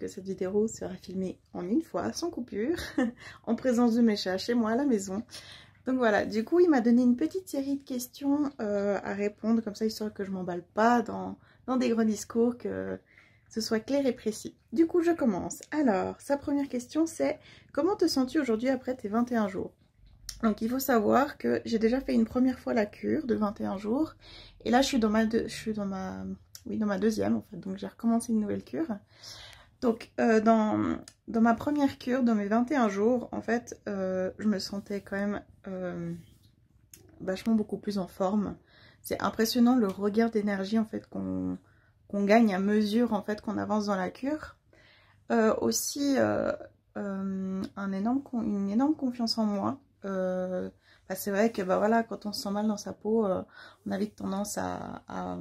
que cette vidéo sera filmée en une fois, sans coupure, en présence de mes chats chez moi à la maison. Donc voilà, du coup il m'a donné une petite série de questions à répondre, comme ça histoire que je m'emballe pas dans des gros discours, que ce soit clair et précis. Du coup je commence. Alors, sa première question c'est: comment te sens-tu aujourd'hui après tes 21 jours? Donc il faut savoir que j'ai déjà fait une première fois la cure de 21 jours. Et là je suis dans ma deuxième en fait. Donc j'ai recommencé une nouvelle cure. Donc dans ma première cure, dans mes 21 jours, en fait, je me sentais quand même vachement beaucoup plus en forme. C'est impressionnant le regain d'énergie en fait qu'on gagne à mesure en fait qu'on avance dans la cure. Aussi une énorme confiance en moi. C'est vrai que bah voilà, quand on se sent mal dans sa peau, on a vite tendance à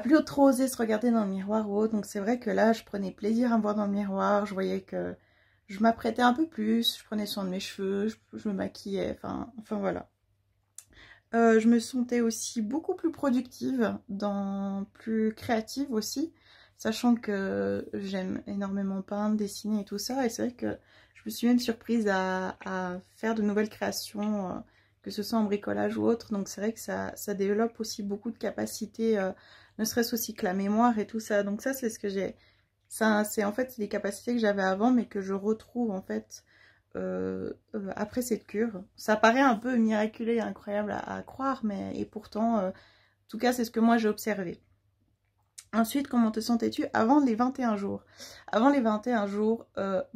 plus trop oser se regarder dans le miroir ou autre. Donc c'est vrai que là je prenais plaisir à me voir dans le miroir, je voyais que je m'apprêtais un peu plus, je prenais soin de mes cheveux, je me maquillais, enfin voilà. Je me sentais aussi beaucoup plus productive, plus créative aussi, sachant que j'aime énormément peindre, dessiner et tout ça. Et c'est vrai que je me suis même surprise à faire de nouvelles créations, que ce soit en bricolage ou autre. Donc c'est vrai que ça développe aussi beaucoup de capacités, ne serait-ce aussi que la mémoire et tout ça. Donc ça c'est ce que j'ai. C'est en fait des capacités que j'avais avant, mais que je retrouve en fait après cette cure. Ça paraît un peu miraculeux et incroyable à croire, mais et pourtant, en tout cas, c'est ce que moi j'ai observé. Ensuite, comment te sentais-tu avant les 21 jours? Avant les 21 jours,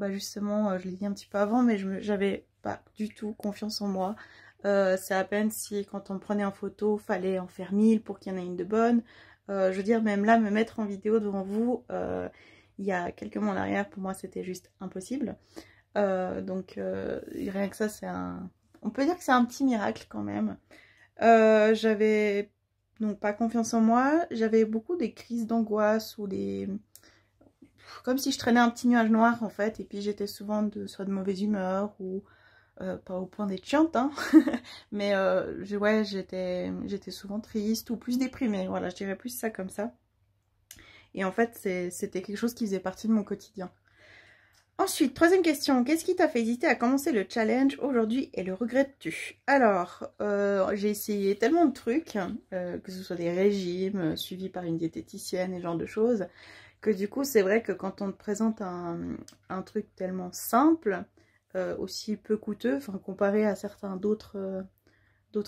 justement, je l'ai dit un petit peu avant, mais j'avais pas du tout confiance en moi. C'est à peine si quand on me prenait en photo, fallait en faire 1000 pour qu'il y en ait une de bonne. Je veux dire, même là, me mettre en vidéo devant vous, il y a quelques mois en arrière, pour moi, c'était juste impossible. Rien que ça, on peut dire que c'est un petit miracle quand même. J'avais donc pas confiance en moi, j'avais beaucoup des crises d'angoisse ou comme si je traînais un petit nuage noir en fait, et puis j'étais souvent soit de mauvaise humeur ou pas au point d'être chiante, hein. Mais j'étais souvent triste ou plus déprimée, voilà, je dirais plus ça comme ça. Et en fait, c'était quelque chose qui faisait partie de mon quotidien. Ensuite, troisième question, qu'est-ce qui t'a fait hésiter à commencer le challenge aujourd'hui et le regrettes-tu? Alors, j'ai essayé tellement de trucs, que ce soit des régimes suivis par une diététicienne et ce genre de choses, que du coup, c'est vrai que quand on te présente un truc tellement simple, aussi peu coûteux, enfin comparé à certains d'autres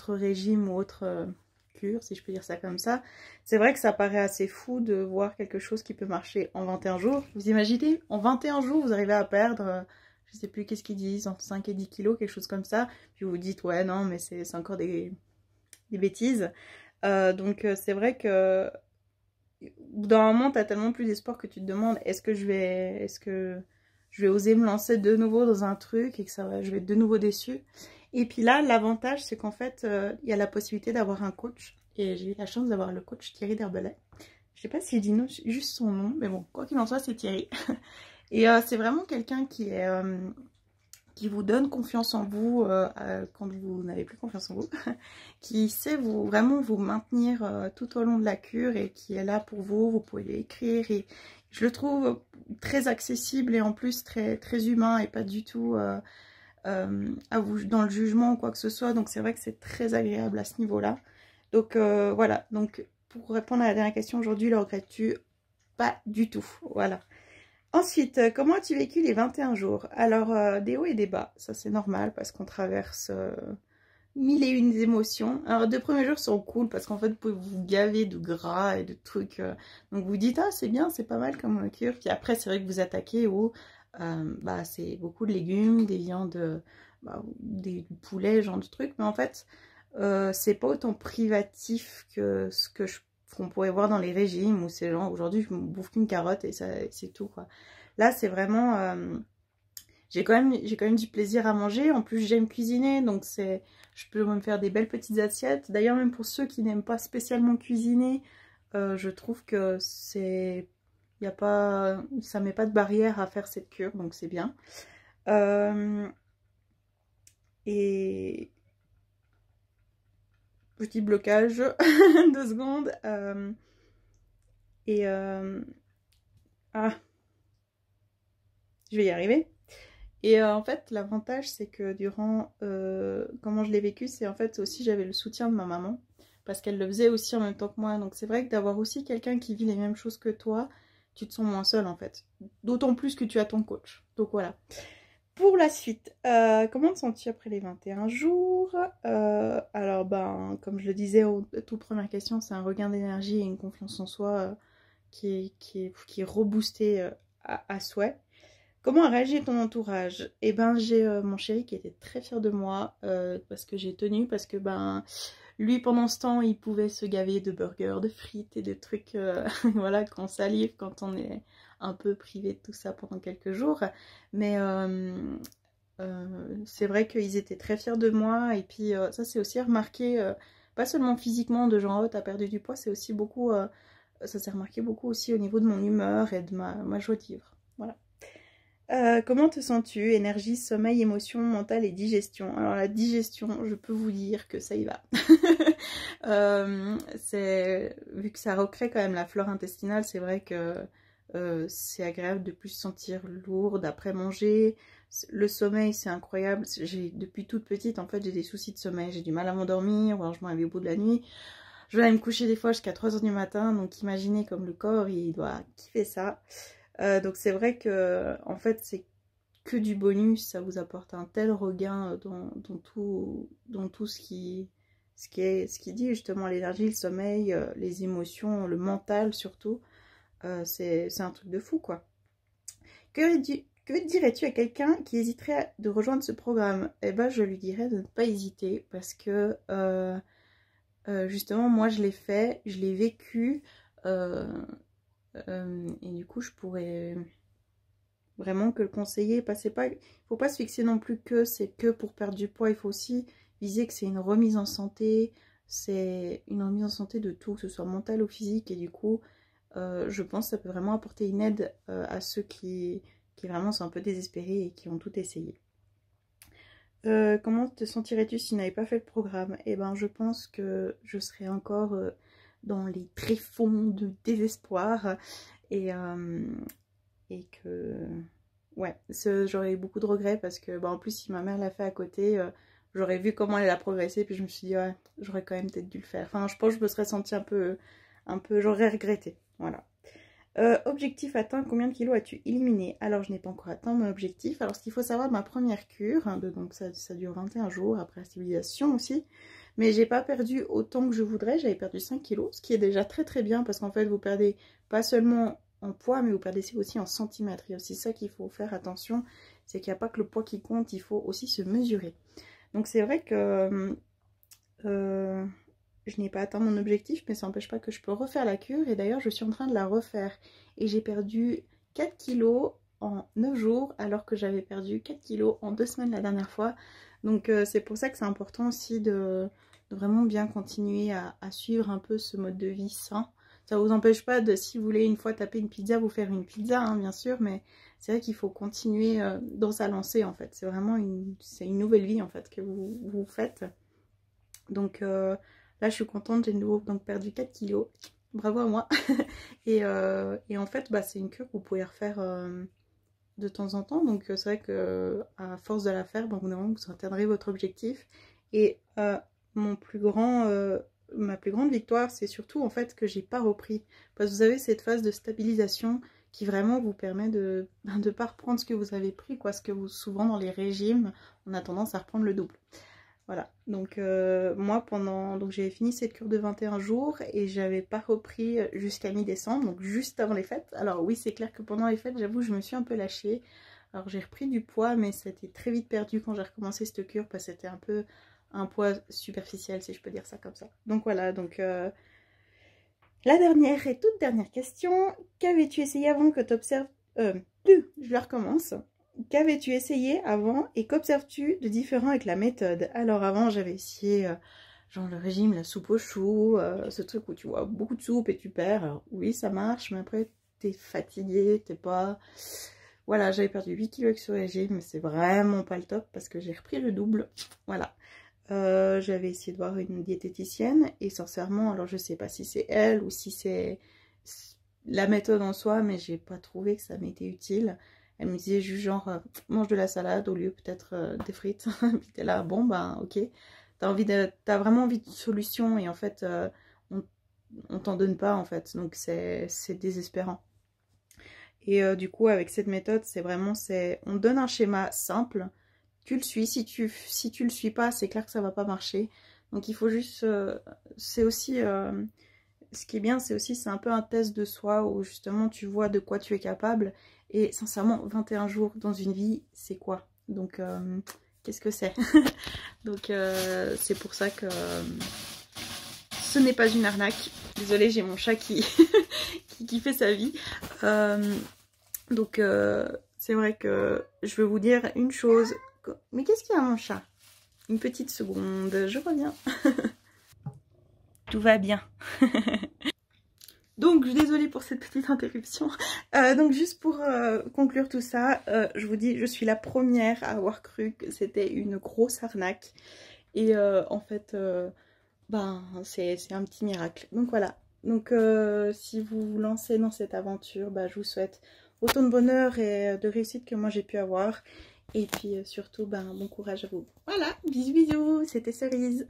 régimes ou autres cure, si je peux dire ça comme ça. C'est vrai que ça paraît assez fou de voir quelque chose qui peut marcher en 21 jours. Vous imaginez, en 21 jours, vous arrivez à perdre, je sais plus qu'est-ce qu'ils disent, entre 5 et 10 kilos, quelque chose comme ça. Puis vous vous dites, ouais, non, mais c'est encore des bêtises. C'est vrai que au bout d'un moment, tu as tellement plus d'espoir que tu te demandes, est-ce que je vais oser me lancer de nouveau dans un truc et que je vais être de nouveau déçue. Et puis là, l'avantage, c'est qu'en fait, il y a la possibilité d'avoir un coach. Et j'ai eu la chance d'avoir le coach Thierry Derbelay. Je sais pas s'il dit non, juste son nom, mais bon, quoi qu'il en soit, c'est Thierry. Et c'est vraiment quelqu'un qui vous donne confiance en vous quand vous n'avez plus confiance en vous, qui sait vraiment vous maintenir tout au long de la cure et qui est là pour vous. Vous pouvez lui écrire et je le trouve très accessible et en plus très, très humain et pas du tout dans le jugement ou quoi que ce soit. Donc c'est vrai que c'est très agréable à ce niveau-là. Donc voilà, donc pour répondre à la dernière question, aujourd'hui, le regrettes-tu? Pas du tout, voilà. Ensuite, comment as-tu vécu les 21 jours? Alors, des hauts et des bas, ça c'est normal parce qu'on traverse mille et une émotions. Alors, les 2 premiers jours sont cool parce qu'en fait, vous pouvez vous gaver de gras et de trucs. Donc, vous dites, ah, c'est bien, c'est pas mal comme cure. Puis après, c'est vrai que vous attaquez c'est beaucoup de légumes, des viandes, du poulet, genre de trucs. Mais en fait, c'est pas autant privatif que ce qu'on pourrait voir dans les régimes où c'est genre aujourd'hui je me bouffe qu'une carotte et c'est tout quoi. Là c'est vraiment j'ai quand même du plaisir à manger. En plus j'aime cuisiner, donc je peux me faire des belles petites assiettes. D'ailleurs même pour ceux qui n'aiment pas spécialement cuisiner, je trouve que ça met pas de barrière à faire cette cure, donc c'est bien. Et petit blocage, 2 secondes. je vais y arriver. Et en fait, l'avantage, c'est que durant, comment je l'ai vécu, c'est en fait aussi, j'avais le soutien de ma maman, parce qu'elle le faisait aussi en même temps que moi. Donc c'est vrai que d'avoir aussi quelqu'un qui vit les mêmes choses que toi, tu te sens moins seule en fait. D'autant plus que tu as ton coach. Donc voilà. Pour la suite, comment te sens-tu après les 21 jours? Alors, ben, comme je le disais aux toute première question, c'est un regain d'énergie et une confiance en soi qui est reboostée à souhait. Comment a réagi ton entourage? Eh ben, j'ai mon chéri qui était très fier de moi parce que j'ai tenu, parce que ben, lui pendant ce temps, il pouvait se gaver de burgers, de frites et de trucs, voilà, qu'on salive quand on est un peu privé de tout ça pendant quelques jours. Mais c'est vrai qu'ils étaient très fiers de moi et puis ça c'est aussi remarqué, pas seulement physiquement de genre oh t'as perdu du poids, c'est aussi beaucoup, ça s'est remarqué beaucoup aussi au niveau de mon humeur et de ma joie de vivre. Voilà. Comment te sens-tu? Énergie, sommeil, émotion, mental et digestion. Alors la digestion, je peux vous dire que ça y va. Vu que ça recrée quand même la flore intestinale, c'est vrai que c'est agréable de plus se sentir lourde après manger. Le sommeil, c'est incroyable. Depuis toute petite, en fait, j'ai des soucis de sommeil. J'ai du mal à m'endormir, ou alors je me réveille au bout de la nuit. Je vais aller me coucher des fois jusqu'à 3 h du matin. Donc imaginez comme le corps, il doit kiffer ça. Donc c'est vrai que en fait c'est que du bonus, ça vous apporte un tel regain dans tout ce qui dit justement l'énergie, le sommeil, les émotions, le mental surtout. C'est un truc de fou quoi. Que dirais-tu à quelqu'un qui hésiterait de rejoindre ce programme? Eh ben je lui dirais de ne pas hésiter parce que justement moi je l'ai fait, je l'ai vécu. Et du coup, je pourrais vraiment que le conseiller. Il faut pas se fixer non plus que c'est que pour perdre du poids. Il faut aussi viser que c'est une remise en santé. C'est une remise en santé de tout, que ce soit mental ou physique. Et du coup, je pense que ça peut vraiment apporter une aide à ceux qui vraiment sont un peu désespérés et qui ont tout essayé. Comment te sentirais-tu si tu n'avais pas fait le programme? Eh ben, je pense que je serais encore dans les tréfonds de désespoir et que ouais, j'aurais eu beaucoup de regrets parce que bah, en plus si ma mère l'a fait à côté, j'aurais vu comment elle a progressé puis je me suis dit ouais, j'aurais quand même peut-être dû le faire. Enfin, je pense que je me serais sentie un peu, j'aurais regretté. Voilà. Objectif atteint, combien de kilos as-tu éliminé? Alors je n'ai pas encore atteint mon objectif. Alors ce qu'il faut savoir de ma première cure, hein, donc ça dure 21 jours après la stabilisation aussi. Mais j'ai pas perdu autant que je voudrais, j'avais perdu 5 kilos, ce qui est déjà très très bien parce qu'en fait vous perdez pas seulement en poids mais vous perdez aussi en centimètres. Il y a aussi ça qu'il faut faire attention, c'est qu'il n'y a pas que le poids qui compte, il faut aussi se mesurer. Donc c'est vrai que je n'ai pas atteint mon objectif, mais ça n'empêche pas que je peux refaire la cure. Et d'ailleurs, je suis en train de la refaire. Et j'ai perdu 4 kilos en 9 jours, alors que j'avais perdu 4 kilos en 2 semaines la dernière fois. Donc c'est pour ça que c'est important aussi de vraiment bien continuer à suivre un peu ce mode de vie sain. Ça ne vous empêche pas de, si vous voulez une fois taper une pizza, vous faire une pizza, hein, bien sûr. Mais c'est vrai qu'il faut continuer dans sa lancée, en fait. C'est vraiment une nouvelle vie, en fait, que vous faites. Donc là, je suis contente, j'ai de nouveau donc perdu 4 kilos. Bravo à moi. et en fait, bah, c'est une cure que vous pouvez refaire de temps en temps. Donc c'est vrai que à force de la faire, bah, vous atteindrez votre objectif. Et ma plus grande victoire, c'est surtout en fait que j'ai pas repris. Parce que vous avez cette phase de stabilisation qui vraiment vous permet de ne pas reprendre ce que vous avez pris, quoi. Ce que souvent dans les régimes, on a tendance à reprendre le double. Voilà, donc moi donc j'avais fini cette cure de 21 jours et j'avais pas repris jusqu'à mi-décembre, donc juste avant les fêtes. Alors oui, c'est clair que pendant les fêtes, j'avoue, je me suis un peu lâchée. Alors j'ai repris du poids, mais ça a été très vite perdu quand j'ai recommencé cette cure parce que c'était un peu un poids superficiel, si je peux dire ça comme ça. Donc voilà, donc la dernière et toute dernière question. Qu'avais-tu essayé avant que tu observes... je la recommence. Qu'avais-tu essayé avant et qu'observes-tu de différent avec la méthode? Alors avant j'avais essayé genre le régime, la soupe aux choux, ce truc où tu vois beaucoup de soupe et tu perds. Alors oui ça marche mais après t'es fatigué, t'es pas... Voilà, j'avais perdu 8 kilos avec ce régime mais c'est vraiment pas le top parce que j'ai repris le double. Voilà. J'avais essayé de voir une diététicienne et sincèrement, alors je sais pas si c'est elle ou si c'est la méthode en soi mais j'ai pas trouvé que ça m'était utile. Elle me disait juste genre, mange de la salade au lieu peut-être des frites. Puis t'es là, bon ben ok. T'as vraiment envie de solution et en fait, on t'en donne pas en fait. Donc c'est désespérant. Et du coup, avec cette méthode, c'est vraiment, on donne un schéma simple. Tu le suis, si tu le suis pas, c'est clair que ça va pas marcher. Donc il faut juste, c'est aussi, ce qui est bien, c'est un peu un test de soi où justement tu vois de quoi tu es capable. Et sincèrement, 21 jours dans une vie, c'est quoi? Donc qu'est-ce que c'est? Donc c'est pour ça que ce n'est pas une arnaque. Désolée, j'ai mon chat qui, qui fait sa vie. Donc c'est vrai que je veux vous dire une chose. Mais qu'est-ce qu'il y a mon chat? Une petite seconde, je reviens. Tout va bien. Donc, je suis désolée pour cette petite interruption. Donc, juste pour conclure tout ça, je vous dis, je suis la première à avoir cru que c'était une grosse arnaque. Et en fait, ben, c'est un petit miracle. Donc, voilà. Donc, si vous vous lancez dans cette aventure, ben, je vous souhaite autant de bonheur et de réussite que moi j'ai pu avoir. Et puis, surtout, ben, bon courage à vous. Voilà, bisous, bisous, c'était Cerise.